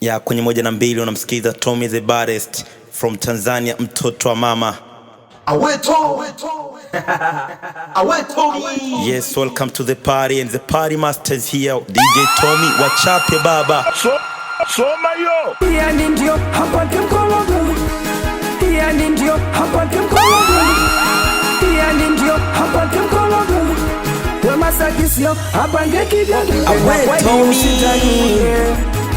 Ya kwenye 1 na 2 unamsikiza Tommy the baddest from Tanzania, mtoto wa mama. Aweto. Yes, welcome to the party and the party masters here. DJ Tommy, wachape baba. Soma yo. Yani ndio hapa temkologo. Yani ndio hapa temkologo. Yani ndio hapa temkologo. Wema sakisio hapa ngekijagi. Aweto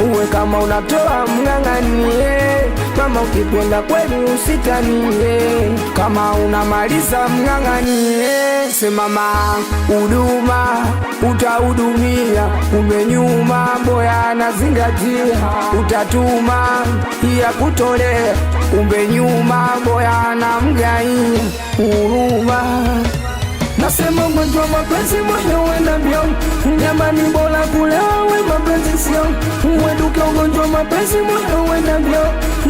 uwe kama unatoa mng'ang'anie, kama ukipenda kweli usitanie, kama unamaliza mng'ang'anie, simama huduma utahudumia, umenyuma boya nazingatia, utatuma ya kutolea, umenyuma boya na mgai huruma. Nasema mgonjwa mapenzi moyo wenda mbio, nyamani bora kulewa we mapenzi sio, uweduke ugonjwa mapenzi moyo wenda mbio,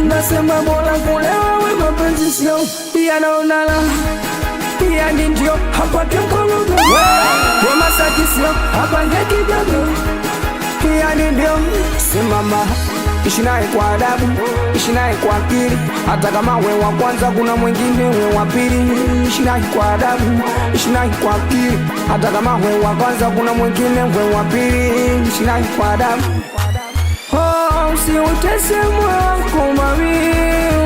nasema bora kulewa we mapenzi sio, pia naonala pia ndio hapa temkologo, we masaki sio hapa ngekijago, pia ndio simama ishi naye kwa adabu, ishi naye kwa akili, hata kama we wa kwanza kuna mwingine we wa pili, ishi naye kwa adabu, ishi naye kwa akili, hata kama we wa kwanza kuna mwingine we wa pili, ishi naye kwa adabu. Oh, usiutese moyo wako mami,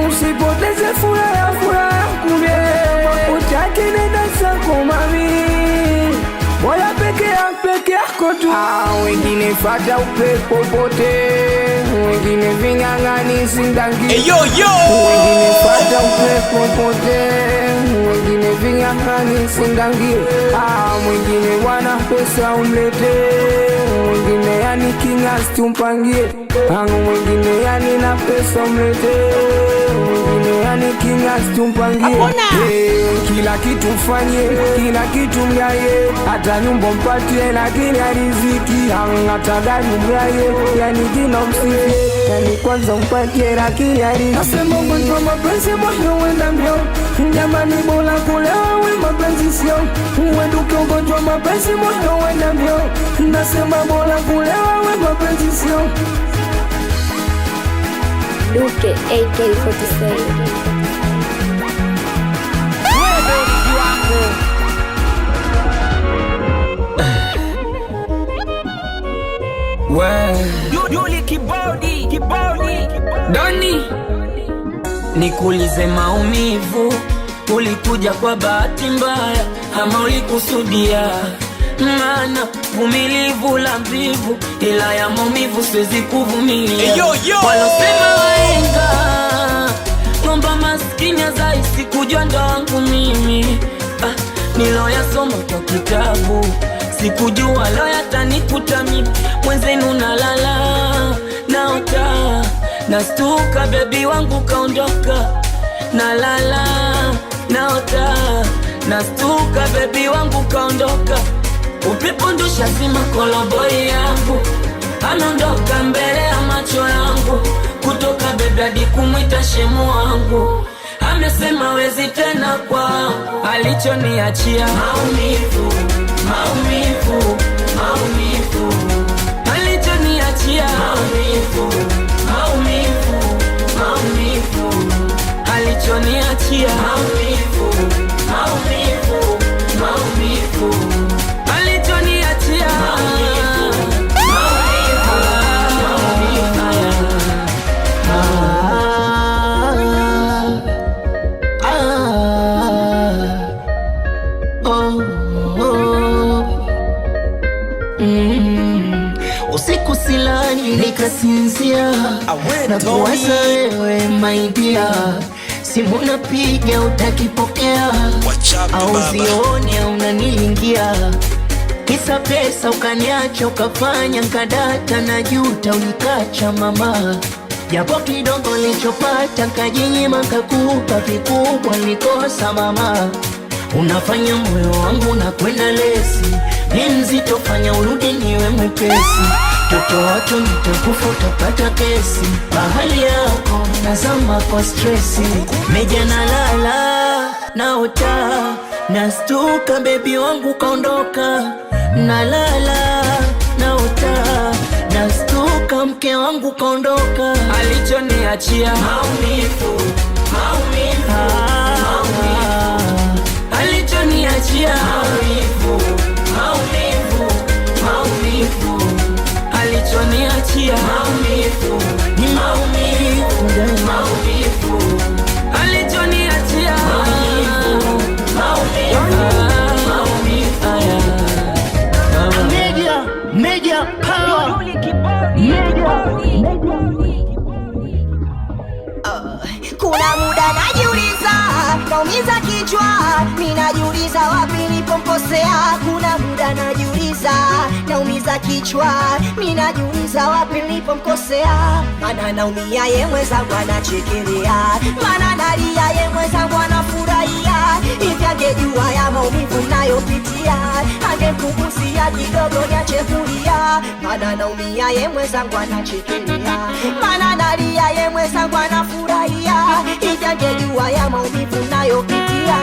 usipoteze furaha kumbe, utaki nenda zako mami, mola peke yako tu. Wengine fata upepo pote, wengine ving'ang'ani sindangi. Wengine fata upepo pote, wengine ving'ang'ani sindangi. Mwingine wana pesa umlete, wengine yani kinyasi umpangie. Mwingine yani na pesa umlete, wengine yani kinyasi umpangie. Kila kitu mfanye, kila kitu mgaye, hata nyumba mpatie lakini aliziki, hata gari mgaye, yani jina msifi, yani kwanza mpatie lakini aliziki. Nasema mgonjwa mapenzi moyo wenda mbio, nyamani bora kulewa we mapenzi sio, uweduke ugonjwa mapenzi moyo wenda mbio, nasema bora kulewa we mapenzi sio. Duke AK47. Yuli kibodi Doni, nikuulize maumivu, ulikuja kwa bahati mbaya ama ulikusudia? Maana vumilivu la mbivu, ila ya maumivu siwezi kuvumilia. Walosema waenga ngomba maskini zaisi kujua ndo wangu mimi, niloyasoma kwa kitabu, sikujua lo yatanikuta mimi. Mwenzenu nalala naota, nastuka bebi wangu kaondoka, nalala naota, nastuka bebi wangu kaondoka, upepo ndusha zima koloboi yangu, anaondoka mbele ya macho yangu, kutoka bebi hadi kumwita shemu wangu, amesema wezi tena kwangu, alichoniachia maumivu, maumivu, maumivu, alichoniachia maumivu, maumivu, maumivu, alichoniachia maumivu, maumivu, maumivu, alichoniachia maumivu, maumivu, usiku silani nikasinzia, na kuwaza wewe my dear, simu napiga utakipokea, au zioni au unanilingia, kisa pesa ukaniacha, ukafanya nkadata na juta unikacha mama, japo kidogo nilichopata kajinyima, kakupa vikubwa nikosa mama, unafanya moyo wangu na kwenda lesi, ni mzito fanya urudi niwe mwepesi, toto watu nitakufa utapata kesi, bahali yako nazama kwa stresi, meja nalala naota, nastuka bebi wangu kaondoka, nalala naota, nastuka ghafla mke wangu kaondoka, alichoniachia maumivu, maumivu, alichoniachia maumivu, maumivu, maumivu, alichoniachia maumivu, maumivu, maumivu, alichoniachia maumivu, Media power. Kuna muda najiuliza, naumiza kichwa, ninajiuliza wapi nilipomkosea. Kuna muda najiuliza, naumiza kichwa, ninajiuliza wapi nilipomkosea. Mana naumia ye mwenzangu anachekelea, mana nalia ye mwenzangu anafurahia. Hivi angejua ya maumivu nayopitia, angepunguzia kidogo niache kulia. Mana naumia ye mwenzangu anachekelea, mana nalia ye mwenzangu anafurahia. Hivi angejua ya maumivu nayopitia,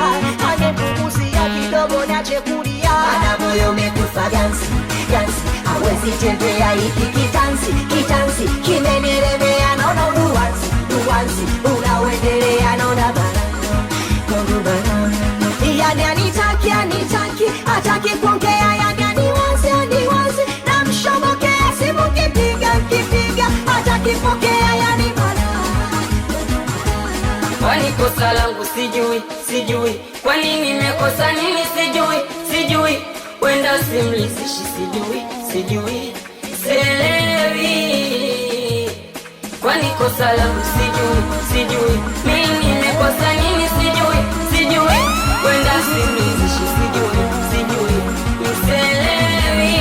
angepunguzia kidogo niache kulia. Mana moyo umekufa ganzi, ganzi, hawezi tembea hiki kitanzi, kitanzi kimenielemea, naona uduwanzi, duwanzi unaoendelea, naona barana, kongu barana. Yani anitaki, anitaki, hataki kuongea, yani aniwazi, aniwazi, namshomokea simu kipiga, kipiga, hataki pokea, yani barana. Kwani kosa langu sijui, sijui, kwani nimekosa nini sijui, sijui, wenda simlizishi sijui, sijui, sielewi. Kwani kosa langu sijui, sijui, mimi nimekosa nini sijui, sijui, wenda simlizishi sijui, sijui, sielewi.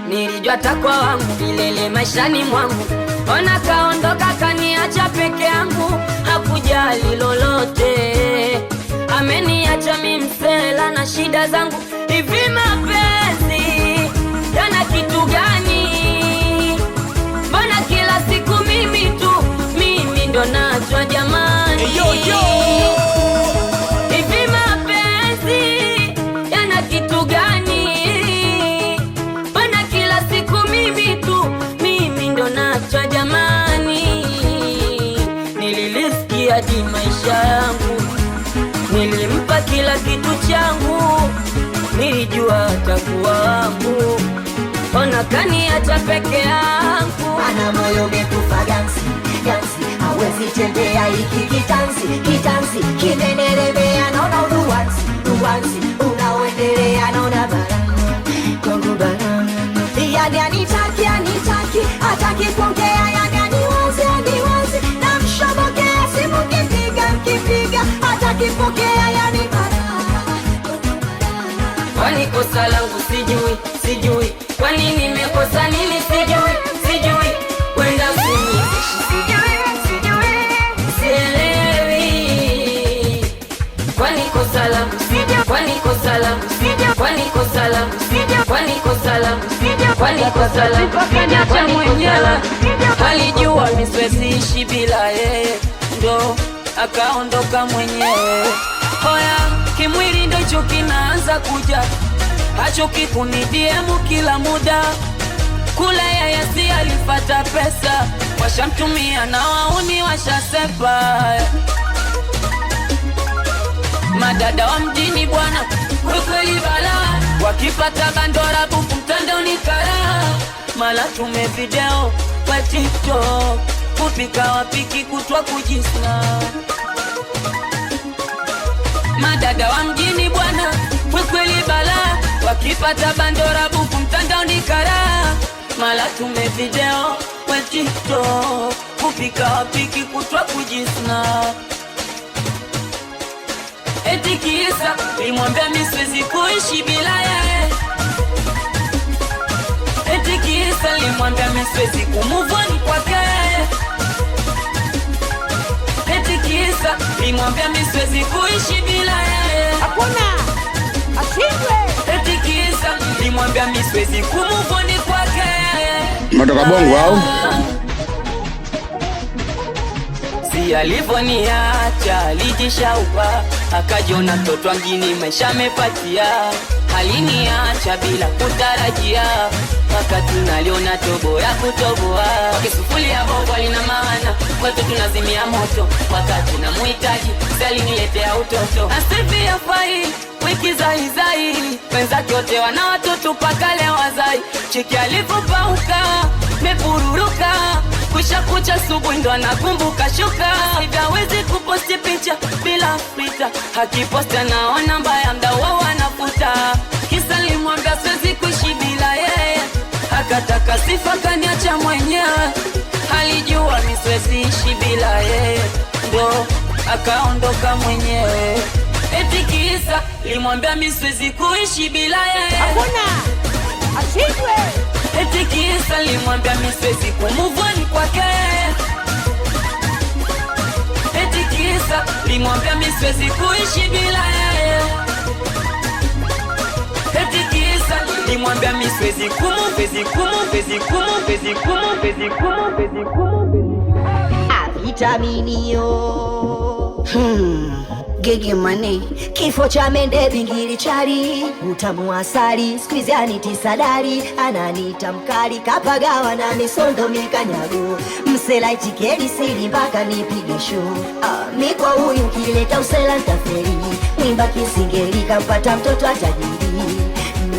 Nilijua takwa wangu milele maishani mwangu, ona kaondoka kaniacha peke yangu, hakujali lolote, ameniacha mimi msela na shida zangu. Hivi mapenzi yana kitu gani? Mbona kila siku mimi tu, mimi ndo nachwa jamani? Hivi mapenzi yana kitu gani? Mbona kila siku mimi tu, mimi ndo nachwa jamani? Nililisikia hadi maisha yangu, nilimpa kila kitu changu, nilijua atakuwa wangu, ona kaniacha peke yangu. Mana moyo umekufa ganzi, ganzi, hawezi tembea hiki kitanzi, kitanzi kimenielemea, naona uduwanzi, duwanzi unaoendelea, naona barana, kongu barana. Yani anitaki, anitaki, hataki kuongea, yani aniwazi, aniwazi, namshomokea simu kipiga, kipiga, hataki pokea, yani barana. Kwani kosa langu sijui, sijui, kwani nimekosa nini sijui, sijui, wenda simlizishi sijui, sijui, sielewi. Kwani kosa langu sijui, kwani kosa langu sijui, kwani kosa langu sijui, kwani kosa langu sijui, kwani kosa langu sijui, kwani mwenyewe alijua mimi siwezi ishi bila yeye, ndo akaondoka mwenyewe. Hoya kimwili ndo hicho kinaanza kuja, hachoki kunidiemu kila muda. Kula yeye si alipata pesa, washamtumia na wauni washasepa. Madada wa mjini bwana, kweli bala, wakipata bandora buku mtandaoni kara. Mala tume video kwa TikTok, kupika wapiki kutwa kujisna. Madada wa mjini bwana, kweli bala, wakipata bandora buku mtandaoni kara. Mala tume video kwa TikTok, kupika wapiki kutwa kujisna. Eti kisa nimwambia mimi siwezi kuishi bila yeye, eti kisa nimwambia mimi siwezi kumove on kwake, eti kisa nimwambia mimi siwezi kuishi bila yeye, hakuna ashindwe, eti kisa nimwambia mimi siwezi kumove on kwake. Matoka bongo au si alivoniacha alijishaupa, akajiona mtoto mjini maisha amepatia. haliniacha bila kutarajia, wakati naliona tobo ya kutoboa. Wakisufulia bobo lina maana, kwetu tunazimia moto, wakati na muhitaji sali niletea utoto. Asifi ya fai, wiki zaizai, wenzake wote wana watoto paka leo wazai. Cheki alivopauka, mepururuka, kusha kucha subuhi ndo anakumbuka shuka. Hivyo hawezi kuposti picha bila filter, hakiposti anaona mbaya mdau wao anafuta. Kisa limwambia siwezi kuishi bila yeye, akataka sifa kaniacha mwenyewe. Alijua mi siwezi ishi bila yeye, ndo akaondoka mwenyewe. Eti kisa limwambia mi siwezi kuishi bila yeye, hakuna ashindwe. Eti kisa limwambia mi siwezi kumove on kwake. Eti kisa limwambia mi siwezi kuishi bila yeye. Eti kisa limwambia mi siwezi Vitaminio Gege mane kifo cha mende bingili chari, utamu asali squeeze aniti sadari, ananita mkali kapagawa na misondo mikanyago, msela itikeli siri mpaka nipige show. Mi kwa huyu kileta usela ntaferi, mwimba kisingeli kampata mtoto atajiri.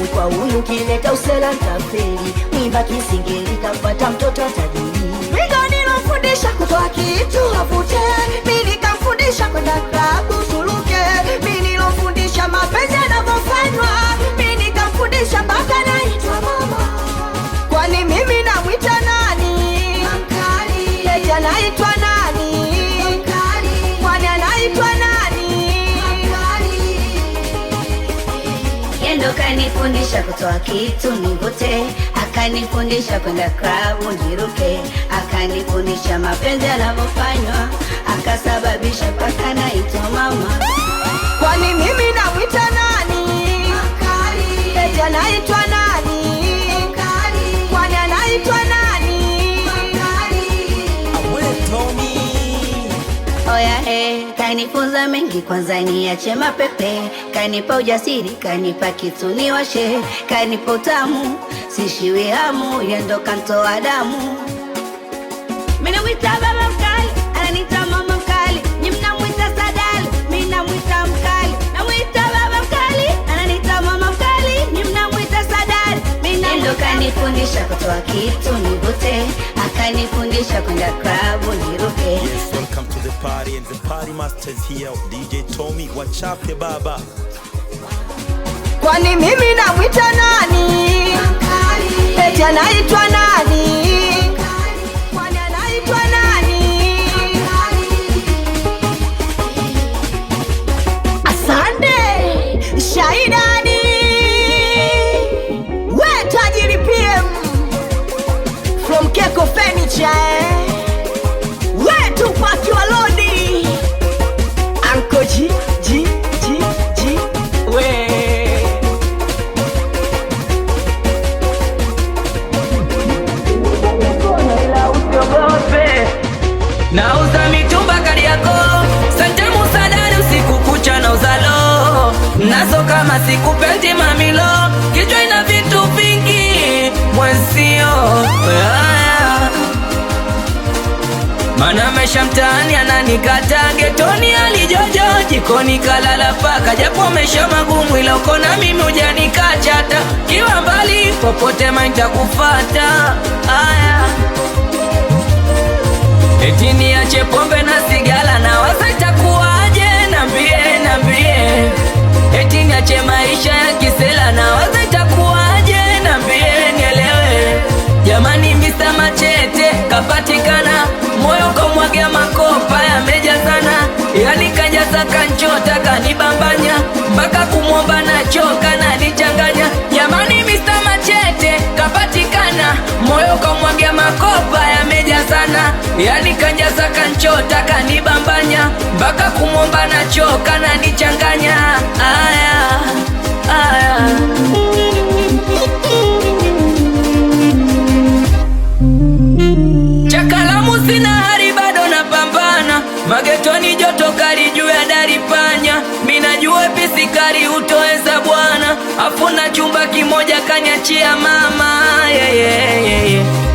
Mi kwa huyu kileta usela ntaferi, mwimba kisingeli kampata mtoto atajiri. Migo nilofundisha kutoa kitu avute, mimi nikamfundisha kwenda klabu suluke. Mimi nilofundisha mapenzi yanavyofanywa, mimi nikamfundisha mpaka naitwa mama. Kwani mimi namwita nani? Mkali. Eti anaitwa nani? Mkali. Kwani anaitwa nani? Mkali. Yendo kanifundisha kutoa kitu nivute, akanifundisha kwenda klabu niruke, akanifundisha mapenzi yanavyofanywa, akasababisha paka naitwa mama. Kwani mimi namwita nani? Mkali. Eti anaitwa nani? Mkali. Kwani anaitwa nani? Mkali. Oya kanifunza mengi, kwanza niache mapepe, kanipa ujasiri, kanipa kitu niwashe, kanipa utamu sishiwi hamu, yendo kantoa damu. Mina mwita baba mkali, ananita mama mkali, nyi mnamwita sadali, mina mwita mkali. Namwita baba mkali, ananita mama mkali, nyi mnamwita sadali, mina ndo kanifundisha kutoa kitu nivute, akanifundisha kwenda klabu niruke. Yes, welcome to the party and the party masters here, DJ Tommy Wachape baba. Kwani mimi namwita nani? Mkali. Eti anaitwa nani? Mkali. Kwani anaitwa nani? Mkali. Asante Shaidani, we tajiri PM from Keko Furniture, we Tupaki wa Lodi, Uncle G we. Nauza mitumba Kariakoo, Sante Musadari usiku kucha na uzalo, naso kama sikupendi mamilo, kichwa ina vitu vingi mwenzio. Mana maisha mtaani ananikata, getoni alijojo, jikoni kalala paka, japo maisha magumu ila uko na mimi hujanikachata, kiwa mbali popote nitakufata. Eti niache pombe na sigara, na waza itakuwaje, nambie. Eti niache maisha ya kisela, na waza itakuwaje, nielewe. Jamani Mr. Machete kapatikana, moyo kamwagia makopa yamejazana, yani kajaza kanchota kanibambanya, mpaka kumwomba na choka na nichanganya. Jamani Mr. Machete kapatikana, moyo kamwagia makopa yamejazana, yani kajaza kanchota kanibambanya, mpaka kumwomba na choka na nichanganya. Chakalamu sina hari bado napambana, magetoni joto kali juu ya dari panya, minajua pisikari utoweza bwana, afuna chumba kimoja kaniachia mama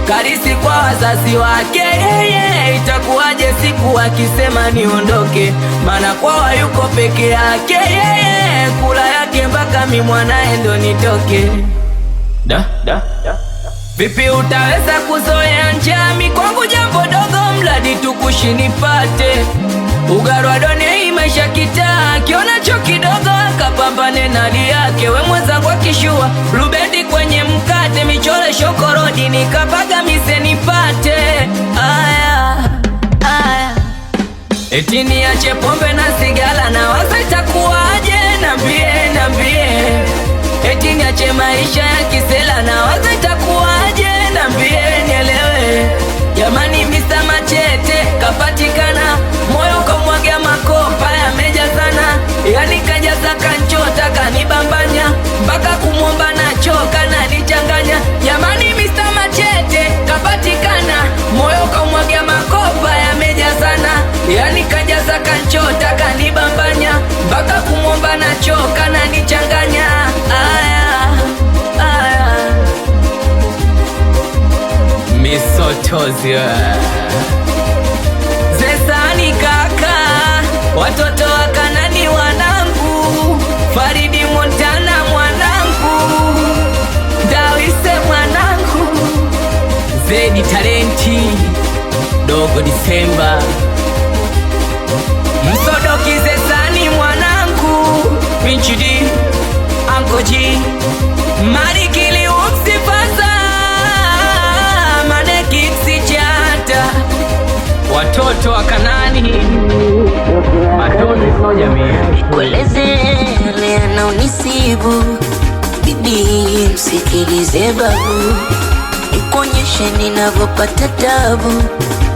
Karisi kwa wazazi wake itakuwaje siku akisema niondoke, maana kwa yuko peke yake kula yake mpaka mi mwanae ndo nitoke. Vipi utaweza kuzoea njami kwangu jambo dogo mradi tukushi nipate ugarwa doni maisha kitaa kionacho kidogo akapambane na hali yake. We mwenzangu akishua bluebendi kwenye mkate michole shokorodi nikapaga mise nipate eti niache pombe na sigala na waza itakuwaje nambie eti niache maisha ya kisela na waza itakuwaje nambie nielewe. Jamani Mr. Machete kapatikana moyo kamwagia makopa yamejazana yani kajaza kanchota kanibambanya mpaka kumwomba na choka na nichanganya. Jamani Mr. Machete kapatikana moyo kamwagia makopa yamejazana yani kajaza kanchota kanibambanya mpaka kumwomba na choka na nichanganya. Misotozi Zesani kaka watoto wakanani wanangu Faridi Montana mwanangu Dawise mwanangu Zedi Talenti Dogo Disemba Msodoki Zesani mwanangu Pinchidi Ankoji Marikili umsipasa watoto wa Kanani matoni so jamii kueleze leo unisibu bibi msikilize babu nikuonyeshe ninavyopata tabu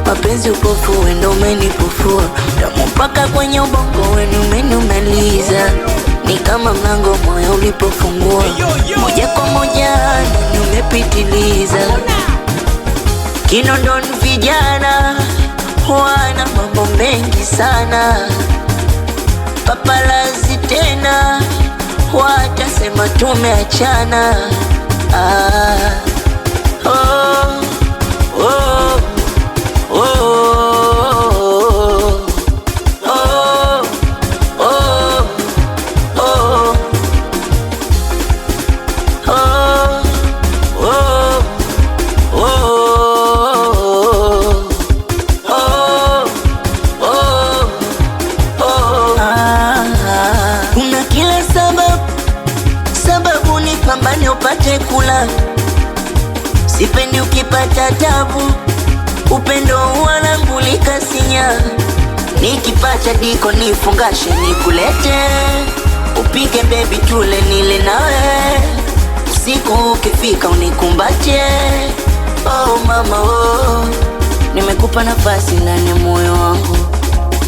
mapenzi upofu wendo umenipufua damu mpaka kwenye ubongo wenu umenumaliza ni kama mlango moyo ulipofungua moja kwa moja ndani umepitiliza. Kinondoni vijana wana mambo mengi sana papalazi tena watasema tumeachana upate kula sipendi ukipata tabu upendo wanangulika sinya nikipata diko nifungashe nikulete upike baby tule nile nawe usiku ukifika unikumbate oh mama oh nimekupa nafasi ndani ya moyo wangu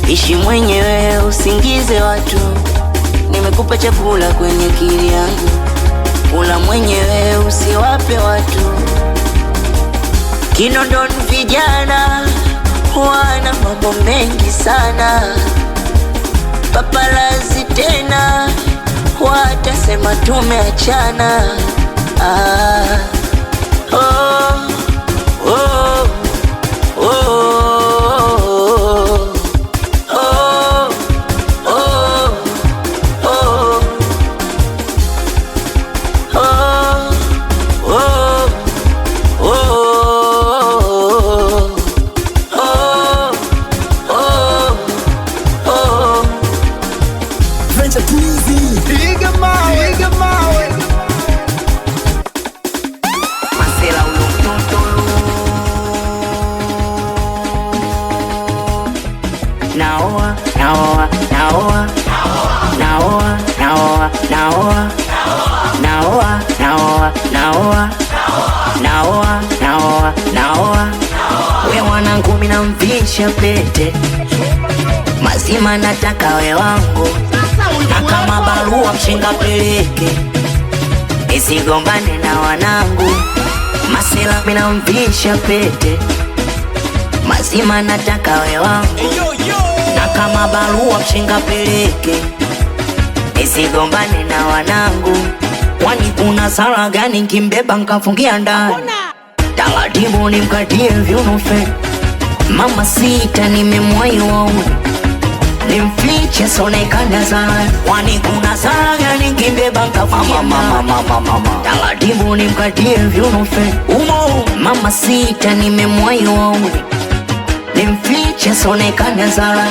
ishi mwenyewe usingize watu nimekupa chakula kwenye akili yangu ula mwenyewe usiwape watu. Kinondoni vijana wana mambo mengi sana papalazi tena watasema tumeachana we mwanangu mina mvisha pete mazima nataka we wangu na kama barua mshinga peleke nisigombane na wanangu masela mina mvisha pete mazima nataka we wangu na kama barua mshinga peleke nisigombane na wanangu Kwani kuna sala gani kimbeba nkafungia ndani? Taratibu nimkatie viunofe, mama sita nimemwahi wauni, nimfiche sonekana sana. Kwani kuna sala gani kimbeba nkafungia ndani? Taratibu nimkatie viunofe, mama sita nimemwahi wauni, nimfiche sonekana sana.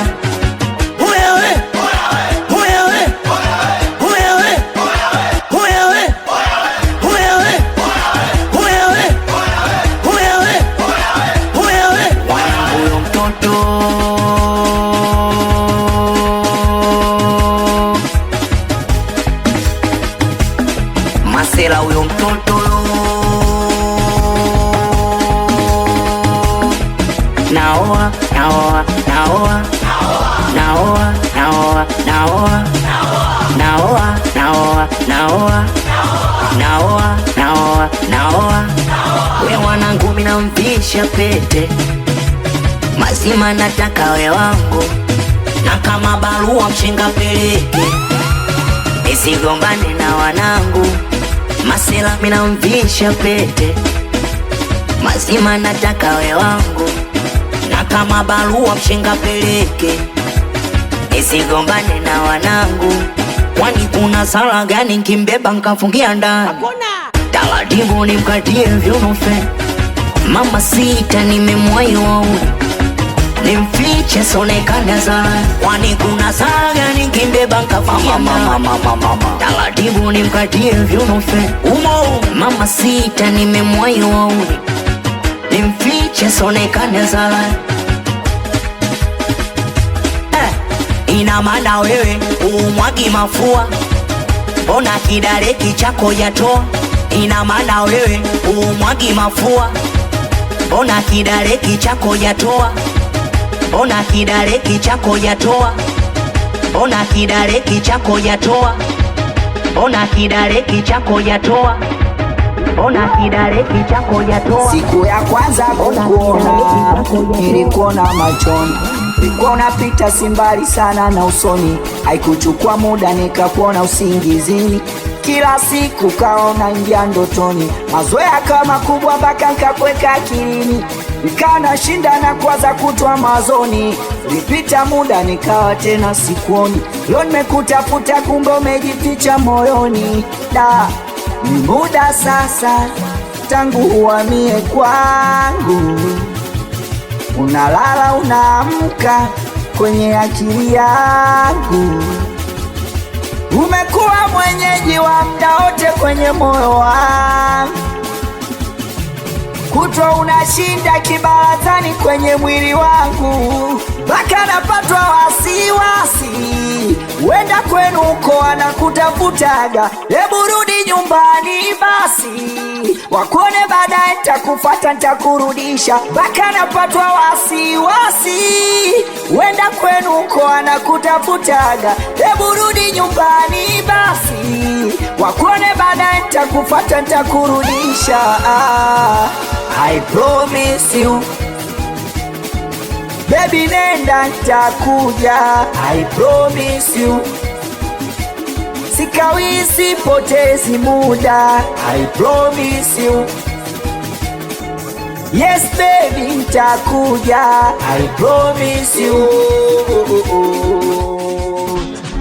Masela huyo mtoto naoa naoa naoa naoa naoa naoa naoa naoa naoa naoa naoa naoa. We wanangu mina mvisha pete mazima, nataka we wangu, na kama barua mshenga peleke, nisigombane na wanangu. Masela mina mvisha pete mazima, nataka we wangu, na kama barua mshenga peleke, nisigombane na wanangu. Kwani kuna sala gani kimbeba nkafungia ndani? Taratibu nimkatie viunofe, mama sita nimemwahi wauni, nimfiche sonekana sana. Kwani kuna sala gani kimbeba nkafungia ndani? Taratibu nimkatie viunofe, mama sita nimemwahi wauni, nimfiche sonekana sana. Ina maana wewe umwagi mafua, mbona kidareki chako yatoa? Ina maana wewe umwagi mafua, mbona kidareki chako yatoa? Mbona kidareki chako yatoa? Mbona kidareki chako yatoa? Mbona kidareki chako yatoa? Mbona kidareki chako yatoa? Siku ya kwanza kukuona nilikuona machoni, ulikuwa unapita simbali sana na usoni, haikuchukua muda nikakuona usingizini, kila siku kaona ingia ndotoni, mazoea kama kubwa mpaka nikakweka akilini, nikana shinda na kwaza kutwa mazoni, ulipita muda nikawa tena sikuoni, leo nimekutafuta kumbe umejificha moyoni. Da, ni muda sasa tangu uhamie kwangu, unalala unaamka kwenye akili yangu, umekuwa mwenyeji wa muda wote kwenye moyo wangu, kutwa unashinda kibarazani kwenye mwili wangu, mpaka napatwa wasiwasi, wenda kwenu uko anakutafutaga, hebu rudi nyumbani basi, wakuone baadaye nitakufuata nitakurudisha, mpaka napatwa wasiwasi, wenda kwenu uko anakutafutaga, hebu rudi nyumbani basi, wakuone baadaye nitakufuata nitakurudisha. I promise you baby, nenda nitakuja. I promise you sikawi sipotezi muda. I promise you yes baby nitakuja. I promise you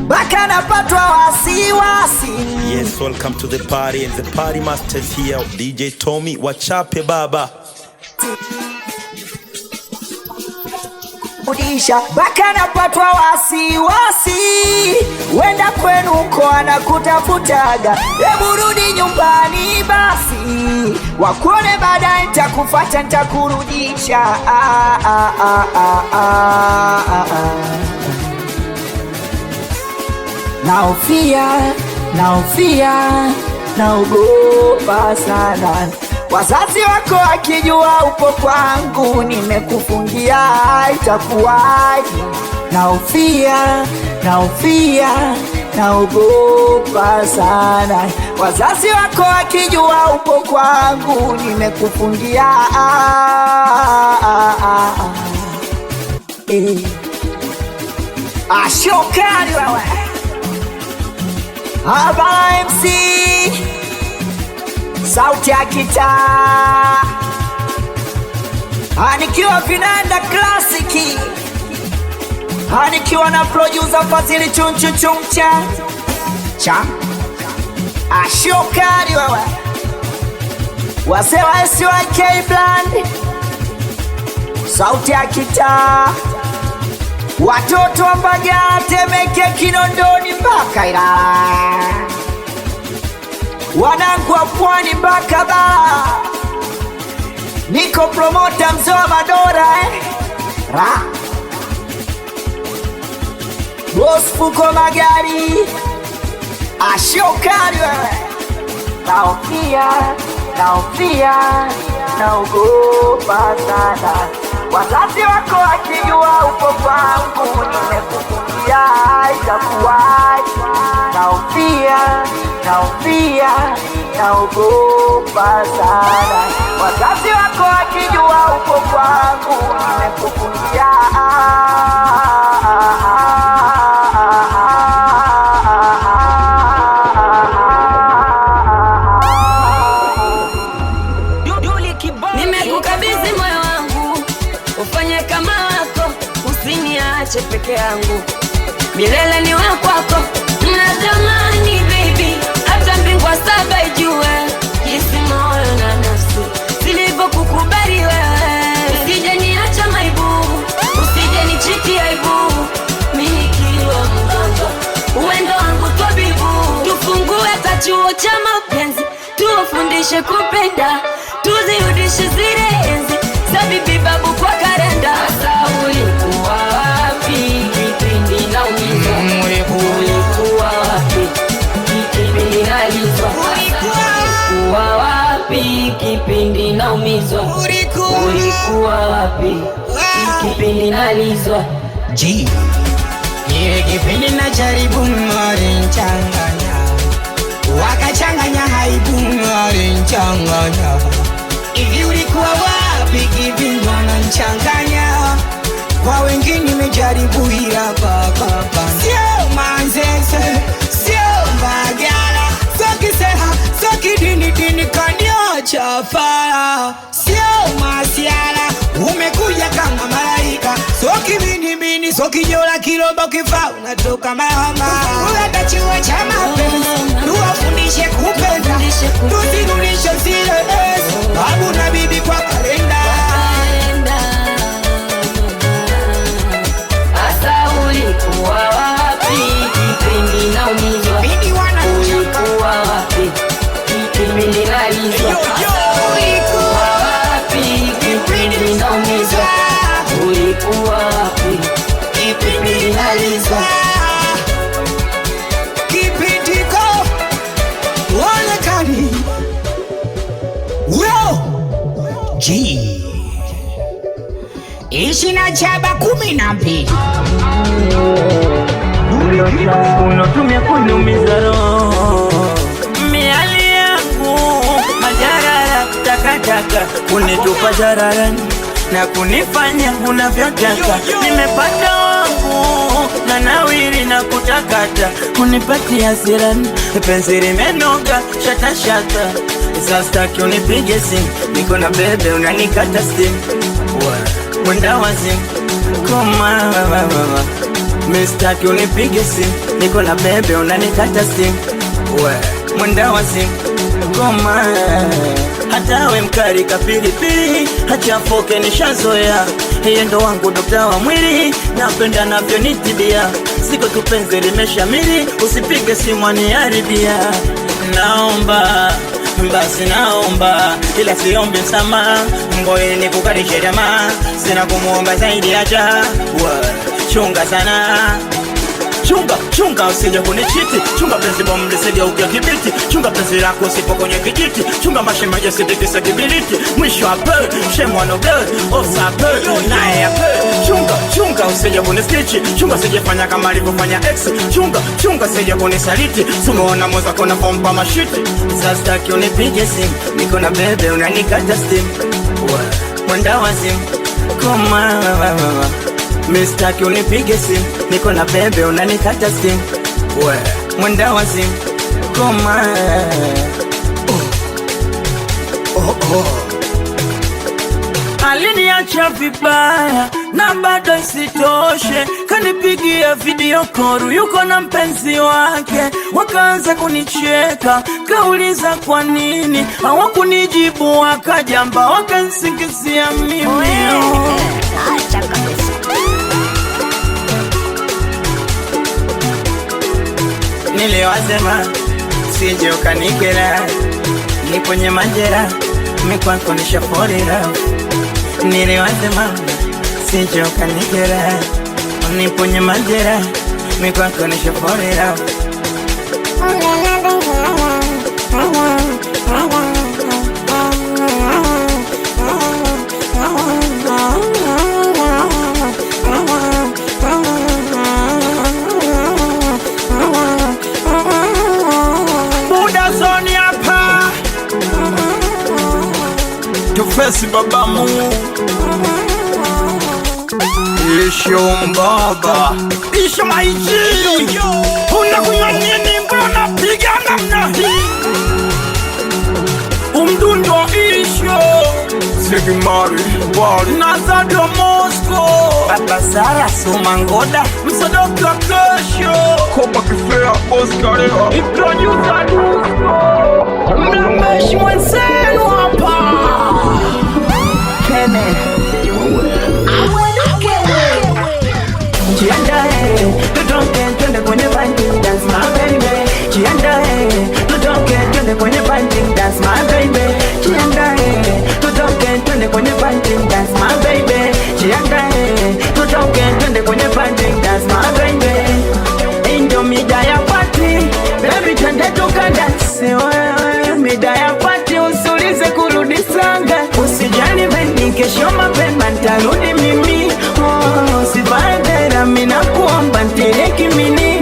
mpaka napatwa wasiwasi. Yes, welcome to the party and the party masters here, DJ Tommy Wachape baba. Mpaka napatwa wasiwasi, wenda kwenu uko anakutafutaga, hebu rudi nyumbani basi, wakuone baadaye nitakufuata nitakurudisha. Naofia, naogopa sana, wazazi wako akijua upo kwangu, nimekufungia itakuwaje? Naofia, naogopa sana, wazazi wako akijua upo kwangu, nimekufungia. Ashokari wewe Abala MC sauti ya gitaa, anikiwa vinanda klasiki, anikiwa na producer Fazili chunchu chumcha cha ashokari wewe wasewa SYK Brand, sauti ya gitaa, watoto wa Mbagala, Temeke, Kinondoni mpaka Ilala, wanangu wa Pwani mpaka Bara, niko promota mzee wa Madora Ra Boss Fuko Magari, ashokari wewe, naogopa sana wazazi wako wakijua upo kwangu, nimekufungia itakuwaje? Naogopa sana wazazi wako wakijua upo kwangu, nimekufungia peke yangu, milele ni wa kwako. Natamani baby, hata mbingwa saba ijue jinsi moyo na nafsi zilivyokukubali wewe. Usije niacha maibu, usije nichiti aibu, mimi nikiwa mgonjwa uwendo wangu tabibu. Tufungue kachuo cha mapenzi, tuwafundishe kupenda, tuzirudishe zile enzi za bibi babu kwa kalenda. Sasa ulikuwa wapi kipindi naumizwa? Ulikuwa wapi kipindi nalizwa? Ulikuwa wapi kipindi naumizwa? Ulikuwa wapi kipindi nalizwa? G ile kipindi najaribu mwarinchanganya, wakachanganya haibu mwarinchanganya. Hivi ulikuwa wapi kipindi wanachanganya? Kwa wengine nimejaribu ila baba sio Manzese, sio Mbagala, sio Kiseha, sio Kidini kaniocha fara, sio Masiala, umekuja kama malaika, sio kibini, sio kijola kiroba kifa unatoka mama. Unatachiwa cha mapenzi, tuwafundishe kupenda, tuzirudishe zile babu na bibi kwa kalenda. Ulikuwa wapi kipindi naumizwa? Ulikuwa wapi kipindi nalizwa? Ulikuwa wapi kipindi naumizwa? Ulikuwa wapi kipindi nalizwa? Kipindi ko wale kani Uro G Ishi na chaba 12 unotumia kuniumiza roho, miali yangu majarara takataka, kunitupa jararani na kunifanya unavyotaka. Nimepata wangu na nawiri na kutakata, kunipatia hasirani, penzi limenoga shata. Sasa unipige simu, niko na bebe unanikata simu, mwenda wazimu koma mistaki unipige simu, niko na bebe unanikata simu, mwenda wazimu koma. Hata we mkari kapilipili, hachafoke nishazoea, yeye ndo wangu dokta wa mwili, napenda navyo nitibia, siko tupenzi limeshamiri, usipige simu aniharibia. Naomba basi naomba, ila siombi msamaha, ngoe nikukarishe jamaa, sina kumuomba zaidi acha, chunga sana. Chunga usije kunichiti, chunga penzi bomu lisije ukia kibiti, chunga penzi lako usipo kwenye kijiti, chunga mashima ya sitikisa kibiliti, mwisho hape, shemo anobe, osa hape, nae hape. Chunga usije kunistitchi, chunga usije fanya kama alivyofanya ex, chunga usije kunisaliti, sumeona moza kona pompa mashiti. Sasa unipige simu, niko na bebe unanikata simu, mwenda wazimu koma mistaki unipige simu, niko na bebe unanikata simu, mwenda wazimu koma. Aliniacha vibaya na bado isitoshe, kanipigia video call yuko na mpenzi wake, wakaanza kunicheka, kauliza kwa nini hawakunijibu, wakajamba wakansingizia mimi. Niliwasema sije ukanikera, ni kwenye majera mikwako nishaforera. Niliwasema sije ukanikera, ni kwenye majera mikwako nishaforera. Tufesi babamu Isho mbaba Isho maiji Unakunywa nini mbona piga namna hii Umdundo Isho Sigimari Wali Nazadio Mosco Baba Sara Sumangoda Msadoka Kesho Kopa Kifea Oscarera Iproducer Dusko Mlameshi mwenzenu hapa Jiandae, tutoke twende kwenye banding dance my baby. Jiandae, tutoke twende kwenye banding dance my baby. Jiandae, tutoke twende kwenye banding dance my baby. Jiandae, tutoke twende kwenye banding dance my baby. Ndio mida ya party, baby twende tukadance wewe. Mida ya party usulize kurudi sanga. Usijali baby kesho mapema nitarudi mimi. Sivae vera mina kuomba ntereki mini.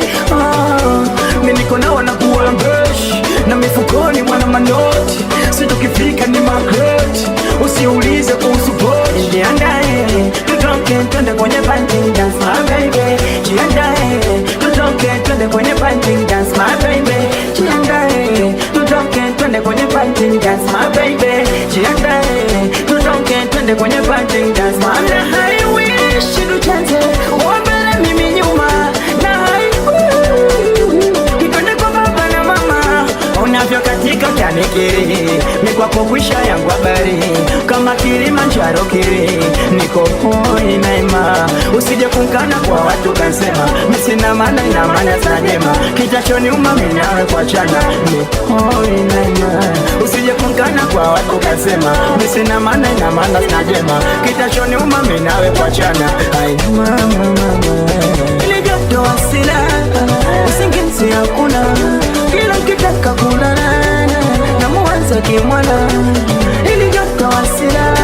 Mini kona wana kuwa mbeshi na mifukoni mwana manoti. Situkifika ni magreti, usiulize kuhusu boti. Jiandae, tutoke twende kwenye banding dance my baby. Jiandae, tutoke twende kwenye banding dance my baby. Jiandae, tutoke twende kwenye banding dance my baby. Jiandae, tutoke twende kwenye banding dance my baby. Shidu chance, wambele mimi nyuma. Na hai Kikonde kwa baba na mama. Unavyo katika utanikiri, mikwapo kwisha yangu habari. Kama Kilimanjaro kiri, niko hoi na ima. Usije kunkana kwa watu kansema misina mana ina mana sanema. Kitachoni umaminawe kwa chana, niko hoi na ima. Usije kunkana kwa watu kansema misina mana ina mana sanema. Kitachoni umaminawe kwa chana. Ay mama ili joto asila usinginsi hakuna. Kila kitaka kulala na muanza kimwana. Ili joto asila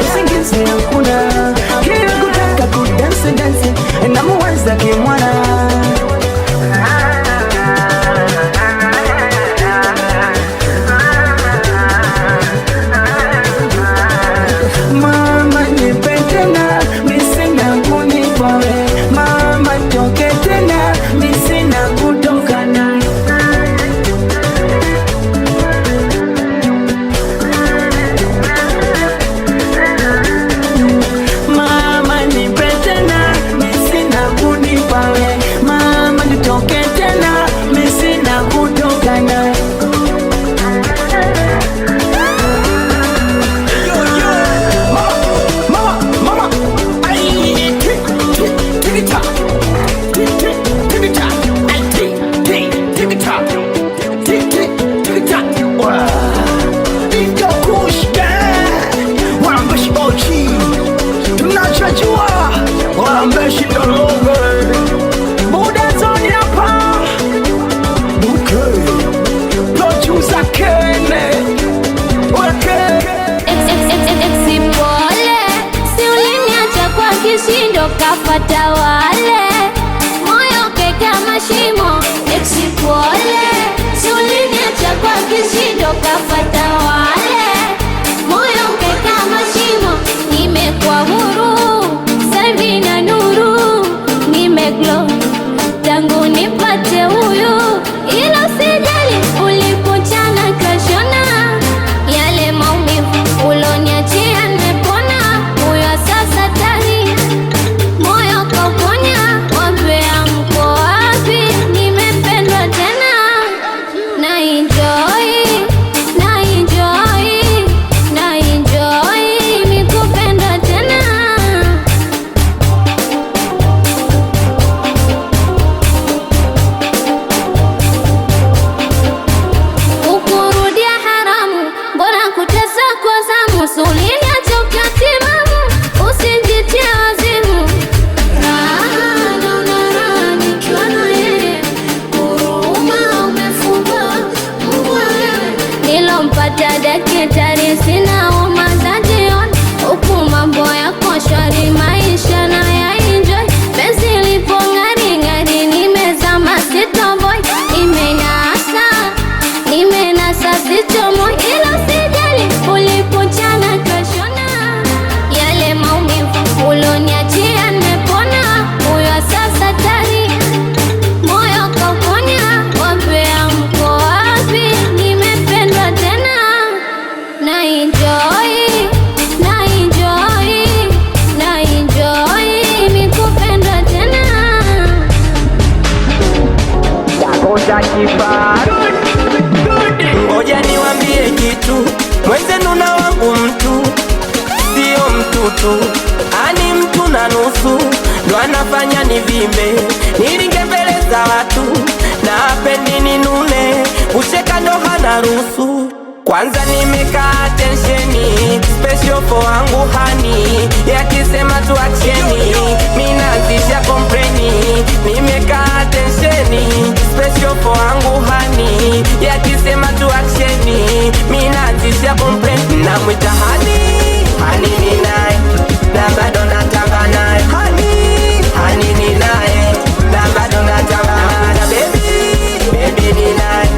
usinginsi hakuna. Kila kutaka kudansi dansi na muanza kimwana. Mama nipende na misina kunipawe. Mama toke tena misina kutokana. Mama nipende na misina kunipawe. Mama nitoke tena misina kutokana. Kafata wale moyo keka mashimo exipole. Siuliniacha kwa kishindo kafata wale moyo keka mashimo. Nimekuwa huru savi na nuru, nimeglow tangu nipate huyu. Ila usijali ulipochana kashona yale maumivu unanipa. Ngoja niwambie kitu, mwenzenu na wangu mtu sio mtutu, ani mtu na nusu, ndo anafanya nivimbe nilinge mbele za watu, na apendi ninune, kucheka ndo hana ruhusu. Kwanza nimekaa tensheni, special for wangu hani, yakisema tu aksheni, minazisha kompreni. Nimekaa tensheni, special for wangu hani, yakisema tu aksheni, minazisha kompreni. Na mwita hani, hani ni nae, na bado natamba nae. Hani, hani ni nae, na bado natamba nae. Baby, baby ni nae,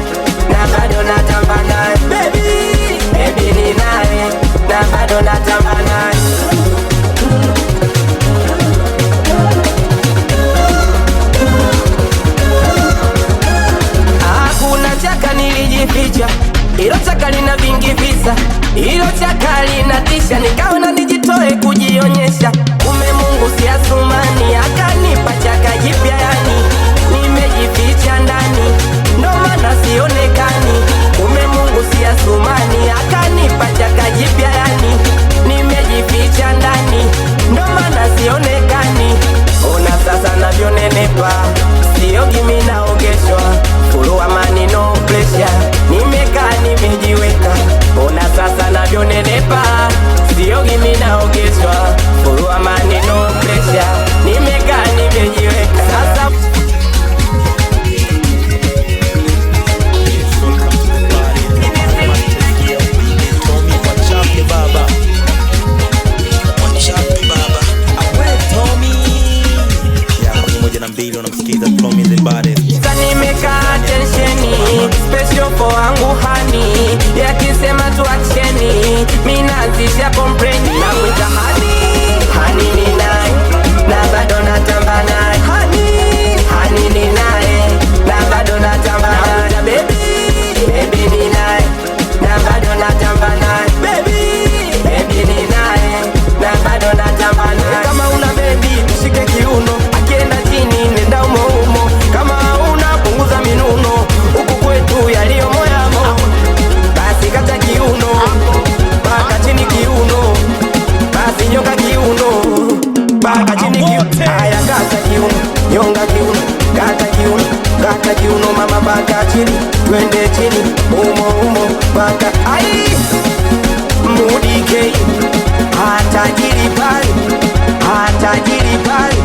na bado natamba nae. Baby ni nae, na bado natamba nae. Hakuna chaka nilijificha, ilo chaka lina vingi visa, ilo chaka linatisha, nikaona nijitoe kujionyesha. Kume Mungu si Asumani, akanipa chaka jipya yani, nimejificha ndani, ndo maana sionekani. Kume Mungu si Asumani, akanipa chaka jipya yani, nimejificha ndani, ndo maana sionekani. Ona sasa navyonenepa, siogi mimi naogeshwa, full amani no pressure, nimekaa nimejiweka. Ona sasa navyonenepa, siogi mimi naogeshwa, full amani no pressure, nimekaa nimejiweka. Sasa nimekaa tensheni, special for wangu hani, yakisema tu aksheni, minazisha kompreni. Na mwita hani, hani ni nae, na bado natamba nae. Hani, hani ni nae, na bado natamba nae. Baby, baby ni nae, na bado natamba nae. Baby, baby ni nae, na bado natamba nae. Kama una baby, mshike kiuno, akienda chini nenda umo umo. Kama una punguza minuno, huku kwetu yaliyo moyamo. Basi kata kiuno, baka chini kiuno, basi nyonga kiuno, baka chini kiuno. Aya kata kiuno, nyonga kiuno, kata kiuno, kata kiuno mama, baka chini, twende chini, umo umo, baka. Ai, Mudike, atajiri pale, atajiri pale,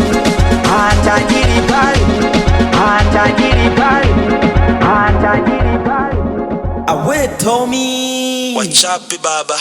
atajiri pale, atajiri pale, atajiri pale. Awe Tommy, wachapi baba.